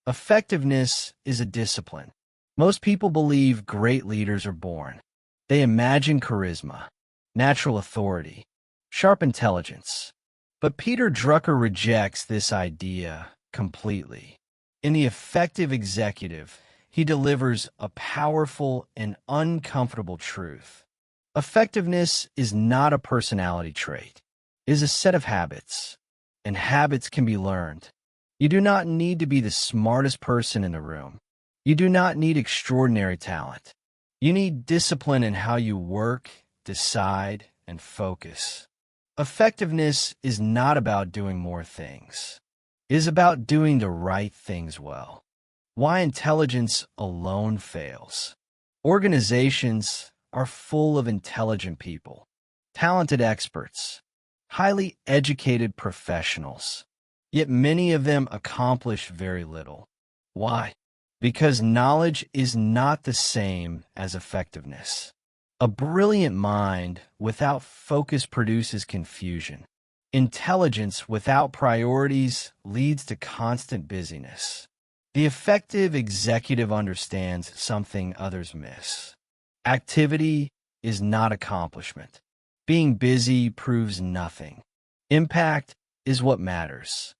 Effectiveness is a discipline. Most people believe great leaders are born. They imagine charisma, natural authority, sharp intelligence. But Peter Drucker rejects this idea completely. In The Effective Executive, he delivers a powerful and uncomfortable truth. Effectiveness is not a personality trait. It is a set of habits, and habits can be learned. You do not need to be the smartest person in the room. You do not need extraordinary talent. You need discipline in how you work, decide, and focus. Effectiveness is not about doing more things. It is about doing the right things well. Why intelligence alone fails. Organizations are full of intelligent people, talented experts, highly educated professionals. Yet many of them accomplish very little. Why? Because knowledge is not the same as effectiveness. A brilliant mind without focus produces confusion. Intelligence without priorities leads to constant busyness. The effective executive understands something others miss. Activity is not accomplishment. Being busy proves nothing. Impact is what matters.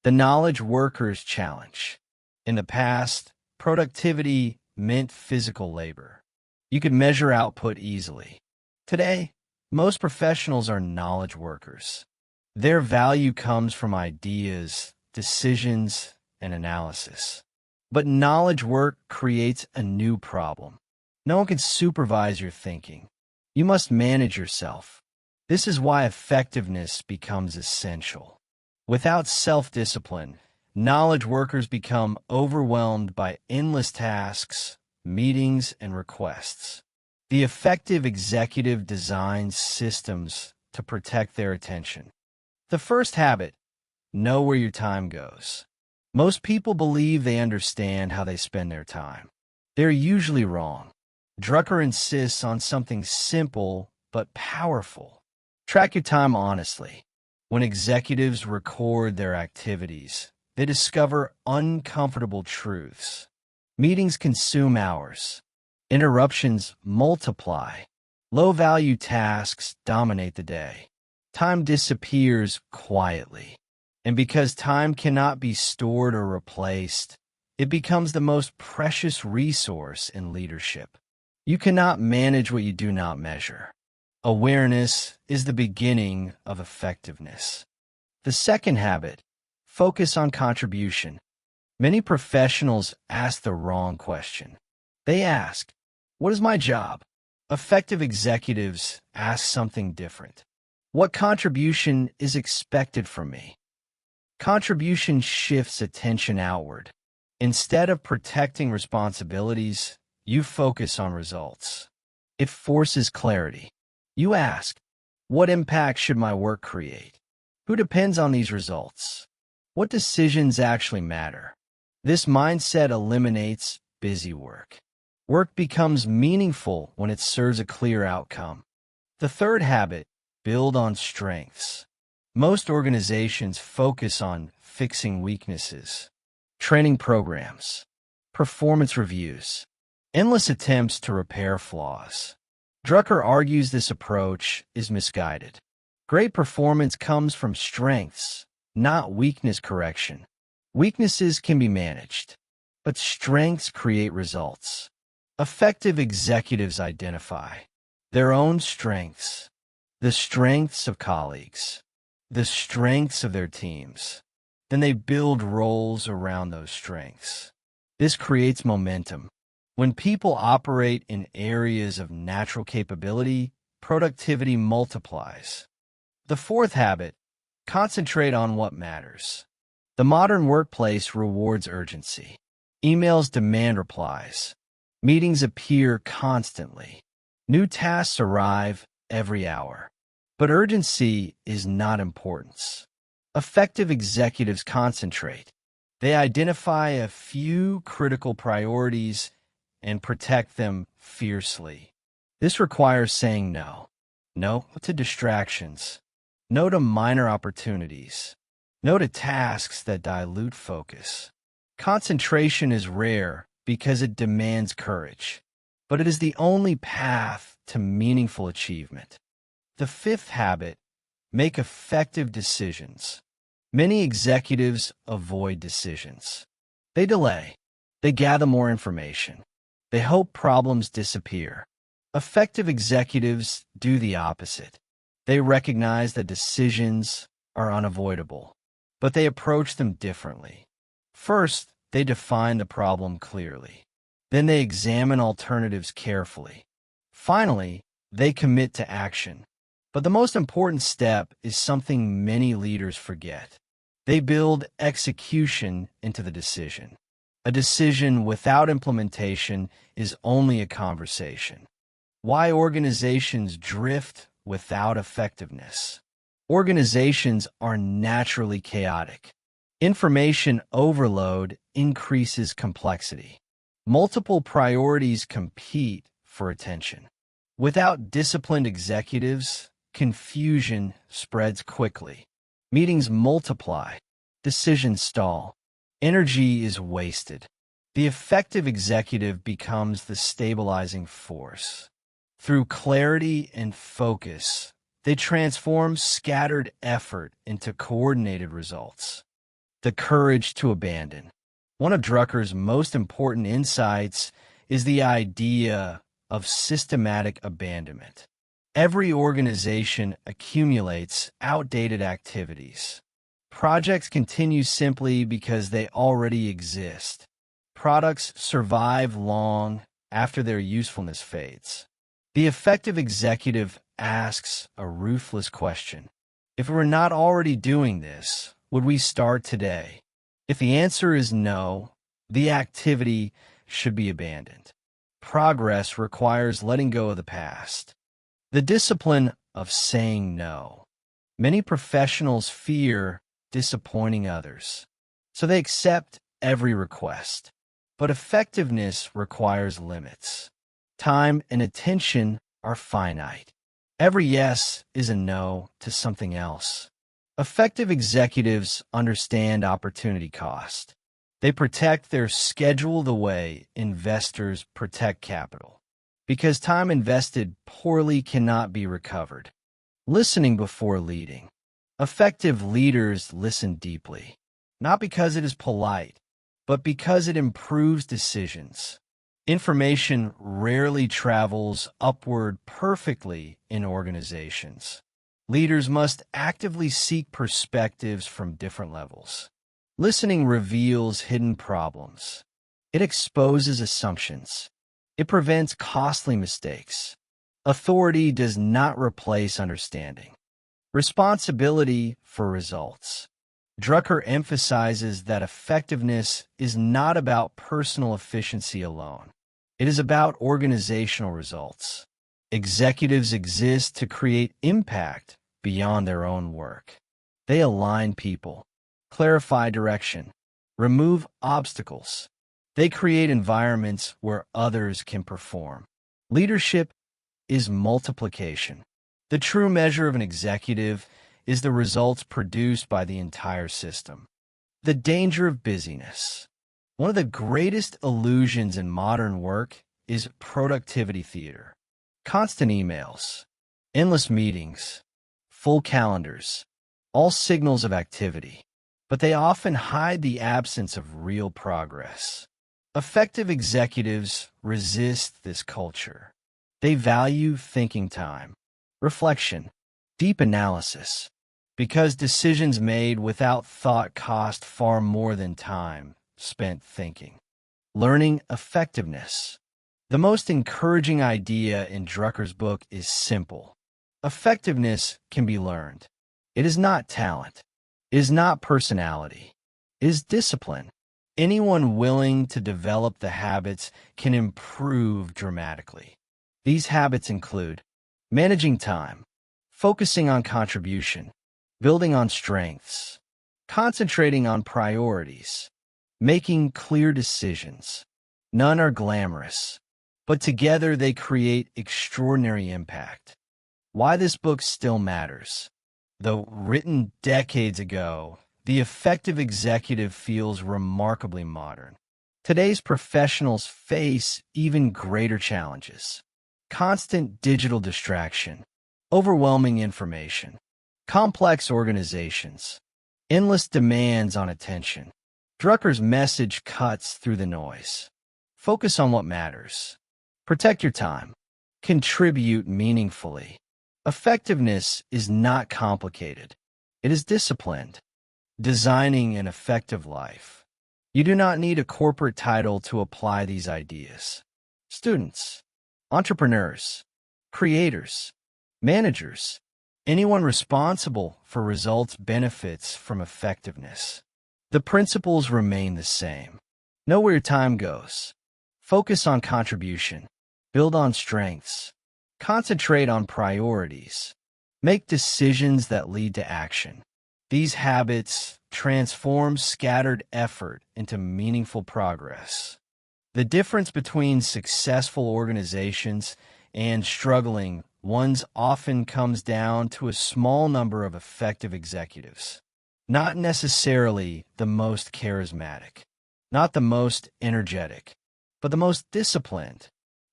The knowledge workers challenge. In the past, productivity meant physical labor. You could measure output easily. Today, most professionals are knowledge workers. Their value comes from ideas, decisions, and analysis. But knowledge work creates a new problem. No one can supervise your thinking. You must manage yourself. This is why effectiveness becomes essential. Without self-discipline, knowledge workers become overwhelmed by endless tasks, meetings, and requests. The effective executive designs systems to protect their attention. The first habit, know where your time goes. Most people believe they understand how they spend their time. They're usually wrong. Drucker insists on something simple but powerful. Track your time honestly. When executives record their activities, they discover uncomfortable truths. Meetings consume hours. Interruptions multiply. Low-value tasks dominate the day. Time disappears quietly. And because time cannot be stored or replaced, it becomes the most precious resource in leadership. You cannot manage what you do not measure. Awareness is the beginning of effectiveness. The second habit, focus on contribution. Many professionals ask the wrong question. They ask, what is my job? Effective executives ask something different. What contribution is expected from me? Contribution shifts attention outward. Instead of protecting responsibilities, you focus on results. It forces clarity. You ask, what impact should my work create? Who depends on these results? What decisions actually matter? This mindset eliminates busy work. Work becomes meaningful when it serves a clear outcome. The third habit, build on strengths. Most organizations focus on fixing weaknesses, training programs, performance reviews, endless attempts to repair flaws. Drucker argues this approach is misguided. Great performance comes from strengths, not weakness correction. Weaknesses can be managed, but strengths create results. Effective executives identify their own strengths, the strengths of colleagues, the strengths of their teams. Then they build roles around those strengths. This creates momentum. When people operate in areas of natural capability, productivity multiplies. The fourth habit, concentrate on what matters. The modern workplace rewards urgency. Emails demand replies. Meetings appear constantly. New tasks arrive every hour. But urgency is not importance. Effective executives concentrate. They identify a few critical priorities and protect them fiercely. This requires saying no. No to distractions. No to minor opportunities. No to tasks that dilute focus. Concentration is rare because it demands courage, but it is the only path to meaningful achievement. The fifth habit: make effective decisions. Many executives avoid decisions. They delay. They gather more information. They hope problems disappear. Effective executives do the opposite. They recognize that decisions are unavoidable, but they approach them differently. First, they define the problem clearly. Then they examine alternatives carefully. Finally, they commit to action. But the most important step is something many leaders forget. They build execution into the decision. A decision without implementation is only a conversation. Why organizations drift without effectiveness? Organizations are naturally chaotic. Information overload increases complexity. Multiple priorities compete for attention. Without disciplined executives, confusion spreads quickly. Meetings multiply. Decisions stall. Energy is wasted. The effective executive becomes the stabilizing force. Through clarity and focus, they transform scattered effort into coordinated results. The courage to abandon. One of Drucker's most important insights is the idea of systematic abandonment. Every organization accumulates outdated activities. Projects continue simply because they already exist. Products survive long after their usefulness fades. The effective executive asks a ruthless question. If we're not already doing this, would we start today? If the answer is no, the activity should be abandoned. Progress requires letting go of the past. The discipline of saying no. Many professionals fear disappointing others, so they accept every request. But effectiveness requires limits. Time and attention are finite. Every yes is a no to something else. Effective executives understand opportunity cost. They protect their schedule the way investors protect capital, because time invested poorly cannot be recovered. Listening before leading. Effective leaders listen deeply, not because it is polite, but because it improves decisions. Information rarely travels upward perfectly in organizations. Leaders must actively seek perspectives from different levels. Listening reveals hidden problems. It exposes assumptions. It prevents costly mistakes. Authority does not replace understanding. Responsibility for results. Drucker emphasizes that effectiveness is not about personal efficiency alone. It is about organizational results. Executives exist to create impact beyond their own work. They align people, clarify direction, remove obstacles. They create environments where others can perform. Leadership is multiplication. The true measure of an executive is the results produced by the entire system. The danger of busyness. One of the greatest illusions in modern work is productivity theater. Constant emails, endless meetings, full calendars, all signals of activity, but they often hide the absence of real progress. Effective executives resist this culture. They value thinking time, reflection, deep analysis, because decisions made without thought cost far more than time spent thinking. Learning effectiveness. The most encouraging idea in Drucker's book is simple. Effectiveness can be learned. It is not talent. It is not personality. It is discipline. Anyone willing to develop the habits can improve dramatically. These habits include managing time, focusing on contribution, building on strengths, concentrating on priorities, making clear decisions. None are glamorous, but together they create extraordinary impact. Why this book still matters. Though written decades ago, The effective executive feels remarkably modern. Today's professionals face even greater challenges. Constant digital distraction, overwhelming information, complex organizations, endless demands on attention. Drucker's message cuts through the noise. Focus on what matters. Protect your time. Contribute meaningfully. Effectiveness is not complicated. It is disciplined. Designing an effective life. You do not need a corporate title to apply these ideas. Students, entrepreneurs, creators, managers, anyone responsible for results benefits from effectiveness. The principles remain the same. Know where your time goes. Focus on contribution. Build on strengths. Concentrate on priorities. Make decisions that lead to action. These habits transform scattered effort into meaningful progress. The difference between successful organizations and struggling ones often comes down to a small number of effective executives. Not necessarily the most charismatic, not the most energetic, but the most disciplined.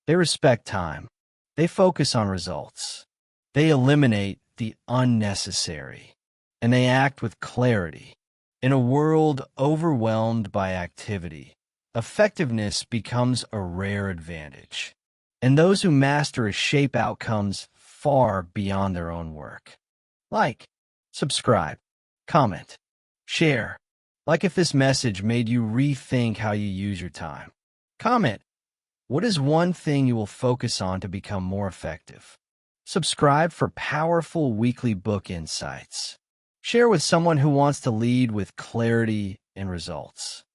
They respect time. They focus on results. They eliminate the unnecessary. And they act with clarity. In a world overwhelmed by activity, effectiveness becomes a rare advantage. And those who master it shape outcomes far beyond their own work. Like, subscribe, comment, share. Like if this message made you rethink how you use your time. Comment, what is one thing you will focus on to become more effective? Subscribe for powerful weekly book insights. Share with someone who wants to lead with clarity and results.